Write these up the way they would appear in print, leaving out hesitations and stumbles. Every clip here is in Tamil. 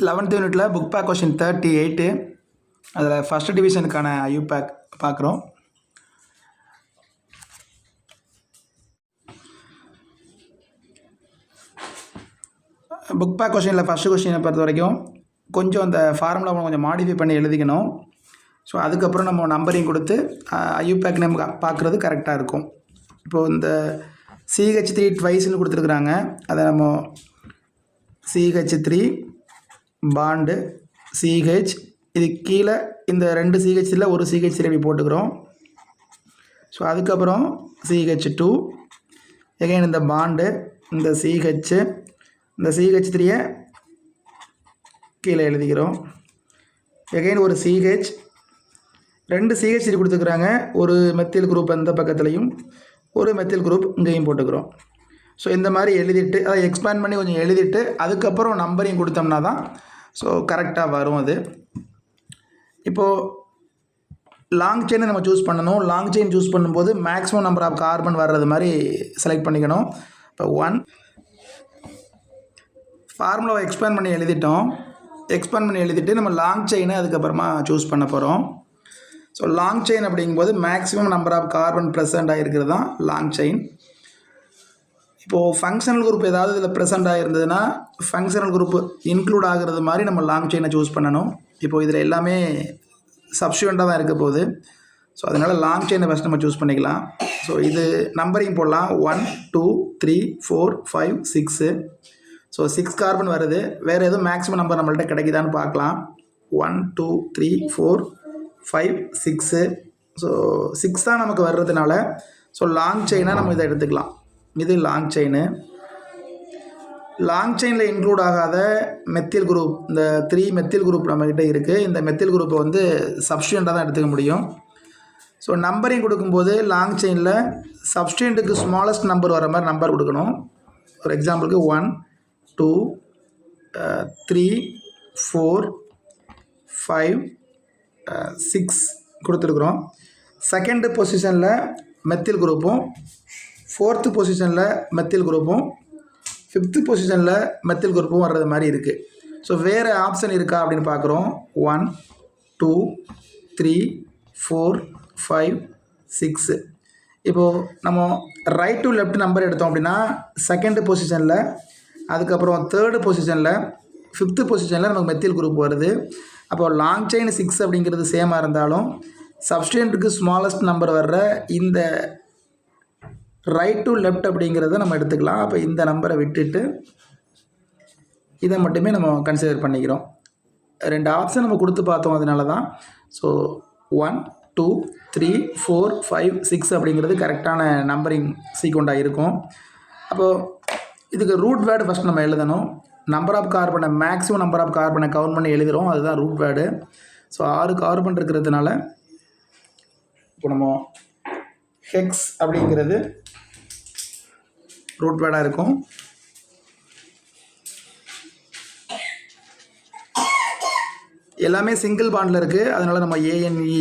11th யூனிட்டில் புக் பேக் கொஷின் 38 அதில் ஃபஸ்ட் டிவிஷனுக்கான ஐயூபேக் பார்க்குறோம். புக் பேக் கொஷினில் ஃபஸ்ட்டு கொஷினை பொறுத்த வரைக்கும் கொஞ்சம் அந்த ஃபார்முலாவை கொஞ்சம் மாடிஃபை பண்ணி எழுதிக்கணும். ஸோ அதுக்கப்புறம் நம்ம நம்பரிங் கொடுத்து ஐயூபேக் நம்ம பார்க்குறது கரெக்டாக இருக்கும். இப்போது இந்த CH3 ட்வைஸ்ன்னு கொடுத்துருக்குறாங்க. அதை நம்ம CH3 பாண்டு CH இது கீழே இந்த 2 CH3 ஒரு CH3 அப்படி போட்டுக்கிறோம். ஸோ அதுக்கப்புறம் CH2 எகைன் இந்த பாண்டு இந்த CH இந்த CH3 கீழே எழுதிக்கிறோம். எகைன் ஒரு CH 2 CH3 கொடுத்துருக்குறாங்க. ஒரு மெத்தில் குரூப் அந்த பக்கத்துலையும் ஒரு மெத்தில் குரூப் இங்கேயும் போட்டுக்கிறோம். ஸோ இந்த மாதிரி எழுதிட்டு அதை எக்ஸ்பேண்ட் பண்ணி கொஞ்சம் எழுதிட்டு அதுக்கப்புறம் நம்பரையும் கொடுத்தோம்னா தான் ஸோ கரெக்டாக வரும். அது இப்போது லாங் செயினை நம்ம சூஸ் பண்ணணும். லாங் செயின் சூஸ் பண்ணும்போது மேக்ஸிமம் நம்பர் ஆஃப் கார்பன் வர்றது மாதிரி செலக்ட் பண்ணிக்கணும். இப்போ 1 ஃபார்முலாவை எக்ஸ்பேண்ட் பண்ணி எழுதிட்டோம். எக்ஸ்பேண்ட் பண்ணி எழுதிட்டு நம்ம லாங் செயினை அதுக்கப்புறமா சூஸ் பண்ண போகிறோம். ஸோ லாங் செயின் அப்படிங்கும்போது maximum number of carbon present ஆகிருக்கிறது தான் லாங் செயின். இப்போது ஃபங்க்ஷனல் குரூப் ஏதாவது இதில் ப்ரெசென்ட் ஆகிருந்ததுன்னா ஃபங்க்ஷனல் குரூப் இன்க்ளூட் ஆகிறது மாதிரி நம்ம லாங் செயினை சூஸ் பண்ணணும். இப்போது இதில் எல்லாமே சப்ஸ்டியூண்ட்டாக தான் இருக்க போகுது. ஸோ அதனால் லாங் செயினை ஃபஸ்ட் நம்ம சூஸ் பண்ணிக்கலாம். ஸோ இது நம்பரிங் போடலாம். 1 2 3 4 5 6. ஸோ 6 கார்பன் வருது. வேறு எதுவும் மேக்ஸிமம் நம்பர் நம்மள்ட்ட கிடைக்குதான்னு பார்க்கலாம். 1 2 3 4 5 6. ஸோ 6 தான் நமக்கு வர்றதுனால ஸோ லாங் செயினாக நம்ம இதை எடுத்துக்கலாம். இது லாங் செயின். லாங் செயினில் இன்க்ளூட் ஆகாத மெத்தில் குரூப் இந்த 3 மெத்தில் குரூப் நம்மக்கிட்ட இருக்குது. இந்த மெத்தில் குரூப்பை வந்து சப்ஸ்டியூண்ட்டாக தான் எடுத்துக்க முடியும். ஸோ நம்பரிங் கொடுக்கும்போது லாங் செயினில் சப்ஸ்டியூண்ட்டுக்கு ஸ்மாலஸ்ட் நம்பர் வர மாதிரி நம்பர் கொடுக்கணும். ஃபார் எக்ஸாம்பிளுக்கு 1 2 3 4 5 6 கொடுத்துருக்குறோம். செகண்டு பொசிஷனில் மெத்தில் குரூப்பும் 4th பொசிஷனில் மெத்தில் குரூப்பும் 5th பொசிஷனில் மெத்தில் குரூப்பும் வர்றது மாதிரி இருக்குது. ஸோ வேறு ஆப்ஷன் இருக்கா அப்படின்னு பார்க்குறோம். 1 2 3 4 5 6. இப்போது நம்ம ரைட் டு லெஃப்ட் நம்பர் எடுத்தோம் அப்படின்னா செகண்டு பொசிஷனில் அதுக்கப்புறம் 3rd பொசிஷனில் 5th பொசிஷனில் நமக்கு மெத்தில் குரூப் வருது. அப்போது லாங் செயின் 6 அப்படிங்கிறது சேமாக இருந்தாலும் சப்ஸ்டியூண்ட்டுக்கு ஸ்மாலஸ்ட் நம்பர் வர்ற இந்த ரைட் டு லெஃப்ட் அப்படிங்கிறத நம்ம எடுத்துக்கலாம். அப்போ இந்த நம்பரை விட்டுட்டு இதை மட்டுமே நம்ம கன்சிடர் பண்ணிக்கிறோம். 2 ஆப்ஷன் நம்ம கொடுத்து பார்த்தோம். அதனால தான் ஸோ 1 2 3 4 5 6 அப்படிங்கிறது கரெக்டான நம்பரிங் சீக்வெண்ட்டாக இருக்கும். அப்போது இதுக்கு ரூட் வேர்டு ஃபஸ்ட் நம்ம எழுதணும். நம்பர் ஆஃப் கார்பனை மேக்ஸிமம் நம்பர் ஆஃப் கார்பனை கவுண்ட் பண்ணி எழுதுகிறோம். அதுதான் ரூட் வேர்டு. ஸோ 6 கார்பன் இருக்கிறதுனால இப்போ நம்ம ஹெக்ஸ் அப்படிங்கிறது ரூட் வேர்டாக இருக்கும். எல்லாமே சிங்கிள் பாண்டில் இருக்குது. அதனால் நம்ம ANE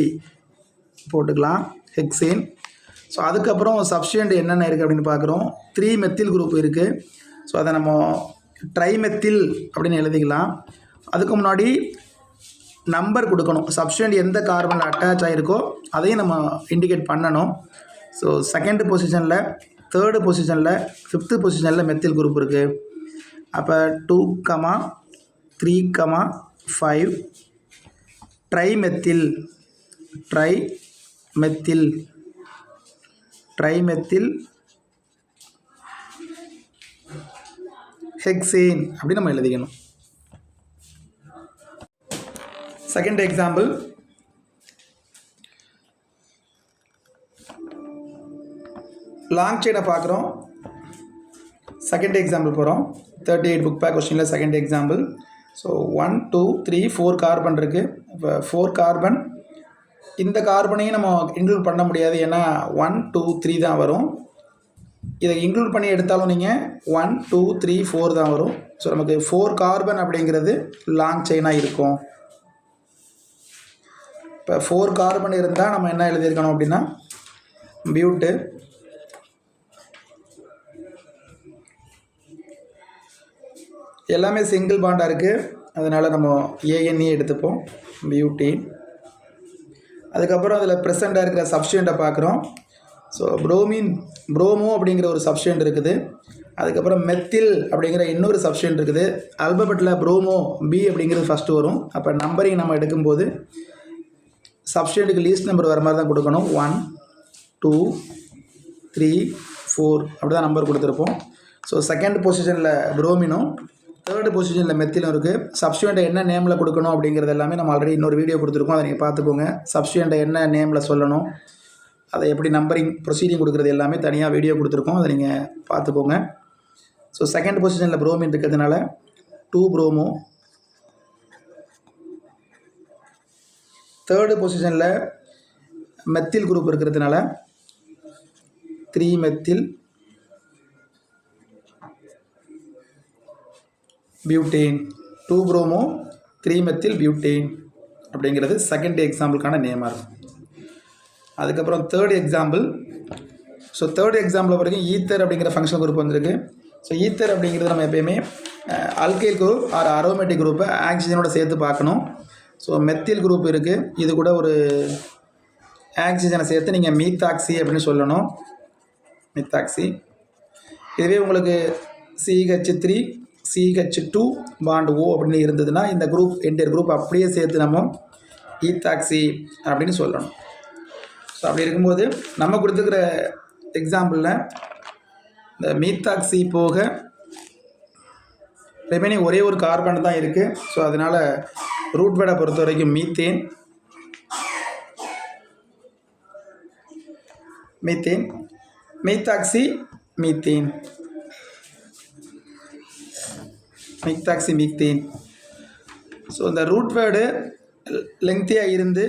போட்டுக்கலாம் ஹெக்ஸேன். ஸோ அதுக்கப்புறம் சப்ஸ்டியூண்ட் என்னென்ன இருக்குது அப்படின்னு பார்க்குறோம். 3 மெத்தில் குரூப் இருக்குது. ஸோ அதை நம்ம ட்ரைமெத்தில் அப்படின்னு எழுதிக்கலாம். அதுக்கு முன்னாடி நம்பர் கொடுக்கணும். சப்ஸ்டியூண்ட் எந்த கார்பனில் அட்டாச் ஆகிருக்கோ அதையும் நம்ம இண்டிகேட் பண்ணணும். ஸோ செகண்ட் பொசிஷனில் 3rd பொசிஷனில் 5th பொசிஷனில் மெத்தில் குரூப் இருக்குது. அப்போ 2 3 5 ட்ரைமெத்தில் ஹெக்ஸேன் அப்படி நம்ம எழுதிக்கணும். செகண்ட் எக்ஸாம்பிள் லாங் செயினை பார்க்குறோம். செகண்ட் எக்ஸாம்பிள் போகிறோம். 38 புக் பேக் கொஸ்டினில் செகண்ட் எக்ஸாம்பிள். ஸோ 1 2 3 4 கார்பன் இருக்குது. இப்போ 4 கார்பன் இந்த கார்பனையும் நம்ம இன்க்ளூட் பண்ண முடியாது. ஏன்னா 1 2 3 தான் வரும். இதை இன்க்ளூட் பண்ணி எடுத்தாலும் நீங்கள் 1 2 3 4 தான் வரும். ஸோ நமக்கு 4 கார்பன் அப்படிங்கிறது லாங் செயினாக இருக்கும். இப்போ 4 கார்பன் இருந்தால் நம்ம என்ன எழுதியிருக்கணும் அப்படின்னா பியூட்டு எல்லாமே சிங்கிள் பாண்டாக இருக்குது. அதனால் நம்ம ஏஎன்ஏ எடுத்துப்போம், பியூட்டேன். அதுக்கப்புறம் அதில் ப்ரெசண்ட்டாக இருக்கிற சப்ஸ்டியூண்ட்டை பார்க்குறோம். ஸோ ப்ரோமோ அப்படிங்கிற ஒரு சப்ஸ்டியூண்ட் இருக்குது. அதுக்கப்புறம் மெத்தில் அப்படிங்கிற இன்னொரு சப்ஸ்டியூண்ட் இருக்குது. ஆல்பபெட்டில் ப்ரோமோ பி அப்படிங்கிறது ஃபஸ்ட்டு வரும். அப்போ நம்பரிங் நம்ம எடுக்கும்போது சப்ஸ்டியூண்ட்டுக்கு லீஸ்ட் நம்பர் வர மாதிரி தான் கொடுக்கணும். 1 2 3 4 அப்படி தான் நம்பர் கொடுத்துருப்போம். ஸோ செகண்ட் பொசிஷனில் ப்ரோமினும் தேர்டு பொசிஷனில் மெத்திலும் இருக்குது. சப்ஸ்டியூண்ட்டை என்ன நேமில் கொடுக்கணும் அப்படிங்கிறது எல்லாமே நம்ம ஆல்ரெடி இன்னொரு வீடியோ கொடுத்துருக்கோம், அதை நீங்கள் பார்த்துக்கோங்க. சப்ஸ்டியூண்ட்டை என்ன நேமில் சொல்லணும், அதை எப்படி நம்பரிங் ப்ரொசீடிங் கொடுக்குறது எல்லாமே தனியாக வீடியோ கொடுத்துருக்கோம், அதை நீங்கள் பார்த்துக்கோங்க. ஸோ செகண்ட் பொசிஷனில் ப்ரோமின் இருக்கிறதுனால 2 ப்ரோமோ. தேர்டு பொசிஷனில் மெத்தில் குரூப் இருக்கிறதுனால 3 methyl butane. 2 promo 3 methyl butane அப்படிங்கிறது செகண்ட் எக்ஸாம்பிளுக்கான நேமாக இருக்கும். அதுக்கப்புறம் third example. So third example வரைக்கும் ஈத்தர் அப்படிங்கிற ஃபங்க்ஷனல் குரூப் வந்திருக்கு. ஸோ ஈத்தர் அப்படிங்கிறது நம்ம எப்பயுமே அல்கைல் குரூப் ஆர் அரோமேட்டிக் குரூப்பை ஆக்சிஜனோட சேர்த்து பார்க்கணும். ஸோ மெத்தில் குரூப் இருக்குது, இது கூட ஒரு ஆக்சிஜனை சேர்த்து நீங்கள் மீத்தாக்சி அப்படின்னு சொல்லணும், மீத்தாக்சி. இதுவே உங்களுக்கு CH3 CH2 பாண்ட் O அப்படின்னு இருந்ததுன்னா இந்த குரூப் என்டையர் குரூப் அப்படியே சேர்த்து நம்ம ஈத்தாக்சி அப்படின்னு சொல்லணும். ஸோ அப்படி இருக்கும்போது நம்ம கொடுத்துக்கிற எக்ஸாம்பிளில் இந்த மீத்தாக்சி போக ரிமைனிங் ஒரே ஒரு கார்பன் தான் இருக்குது. ஸோ அதனால் ரூட் வேர்டை பொறுத்த வரைக்கும் methane, methoxy, methane, methoxy, methane. So இந்த ரூட் வேர்டு லெங்க்த்தியாக இருந்து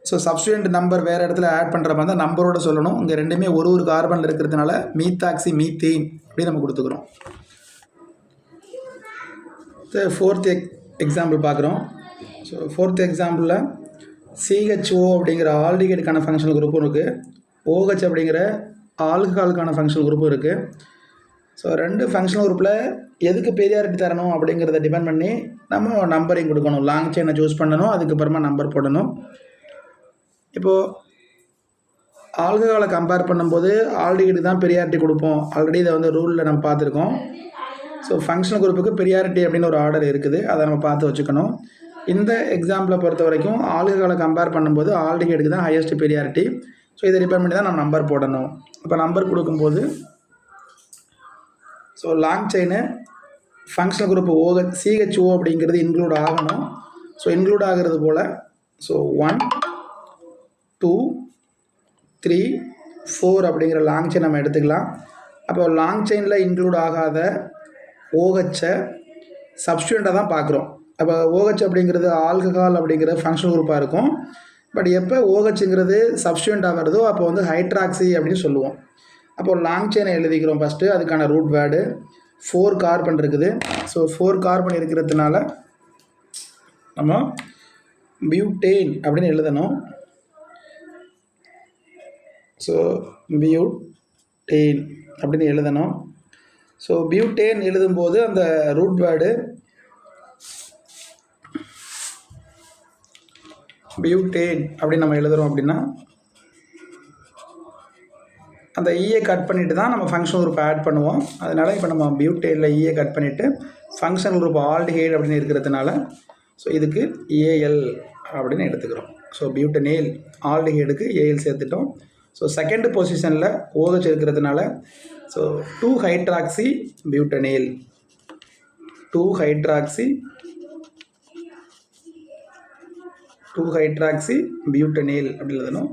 ஸோ சப்ஸ்டியூண்ட் நம்பர் வேறு இடத்துல ஆட் பண்ணுற மாதிரி தான் நம்பரோடு சொல்லணும். இங்கே ரெண்டுமே ஒரு கார்பனில் இருக்கிறதுனால மீத்தாக்சி, மீத்தேன் அப்படின்னு நம்ம கொடுத்துக்கிறோம். ஃபோர்த் எக்ஸாம்பிள் பார்க்குறோம். ஸோ ஃபோர்த் எக்ஸாம்பிளில் CHO அப்படிங்கிற ஆல்டிகேட்டுக்கான ஃபங்க்ஷனல் குரூப்பும் இருக்குது, OH அப்படிங்கிற ஆல்கஹாலுக்கான ஃபங்க்ஷனல் குரூப்பும் இருக்குது. ஸோ ரெண்டு ஃபங்க்ஷனல் குரூப்பில் எதுக்கு பெரியாரிட்டி தரணும் அப்படிங்கிறத டிபெண்ட் பண்ணி நம்ம நம்பரிங் கொடுக்கணும். லாங் செயினை சூஸ் பண்ணணும், அதுக்கப்புறமா நம்பர் போடணும். இப்போது ஆல்கஹாலை கம்பேர் பண்ணும்போது ஆல்டிகேட்டு தான் பெரியாரிட்டி கொடுப்போம். ஆல்ரெடி இதை வந்து ரூலில் நம்ம பார்த்துருக்கோம். ஸோ ஃபங்க்ஷனல் குரூப்புக்கு பெரியாரிட்டி அப்படின்னு ஒரு ஆர்டர் இருக்குது, அதை நம்ம பார்த்து வச்சுக்கணும். இந்த எக்ஸாம்பிளை பொறுத்த வரைக்கும் ஆல்கஹாலை கம்பேர் பண்ணும்போது ஆல்டிகேட்டுக்கு தான் ஹையஸ்ட் பெரியாரிட்டி. ஸோ இதை டிபெண்ட் பண்ணி தான் நம்ம நம்பர் போடணும். இப்போ நம்பர் கொடுக்கும்போது so long chain functional group CHO அப்படிங்கிறது இன்க்ளூட் ஆகணும். ஸோ இன்க்ளூட் ஆகிறது போல் ஸோ 1 2 3 4 அப்படிங்கிற லாங் செயின் நம்ம எடுத்துக்கலாம். அப்போ லாங் செயினில் இன்க்ளூட் ஆகாத OHஐ சப்ஸ்டியூண்ட்டாக தான் பார்க்குறோம். அப்போ OH அப்படிங்கிறது ஆல்கஹால் அப்படிங்கிற ஃபங்க்ஷனல் குரூப்பாக இருக்கும். பட் எப்போ OHங்கிறது சப்ஸ்டியூண்ட்டாக வருதோ அப்போ வந்து ஹைட்ராக்சி அப்படின்னு சொல்லுவோம். அப்போது லாங் செயினை எழுதிக்கிறோம் ஃபஸ்ட்டு. அதுக்கான ரூட் வேர்டு 4 கார்பன் இருக்குது. ஸோ 4 கார்பன் இருக்கிறதுனால நம்ம பியூட்டேன் அப்படின்னு எழுதணும். ஸோ பியூட்டேன் அப்படின்னு எழுதணும். ஸோ பியூட்டேன் எழுதும்போது அந்த ரூட் வேர்டு பியூட்டேன் அப்படின்னு நம்ம எழுதுகிறோம் அப்படின்னா அந்த ஈயை கட் பண்ணிவிட்டு தான் நம்ம ஃபங்க்ஷனல் குரூப் ஆட் பண்ணுவோம். அதனால் இப்போ நம்ம பியூட்டேனில் ஈயை கட் பண்ணிவிட்டு ஃபங்க்ஷனல் குரூப் ஆல்டிஹைடு அப்படின்னு இருக்கிறதுனால ஸோ இதுக்கு AL அப்படின்னு எடுத்துக்கிறோம். ஸோ பியூட்டனேல் ஆல்டிஹைடுக்கு AL சேர்த்துட்டோம். ஸோ செகண்ட் பொசிஷனில் OH இருக்கிறதுனால so 2 hydroxy butanal, 2 hydroxy butanal அப்படி எழுதணும்.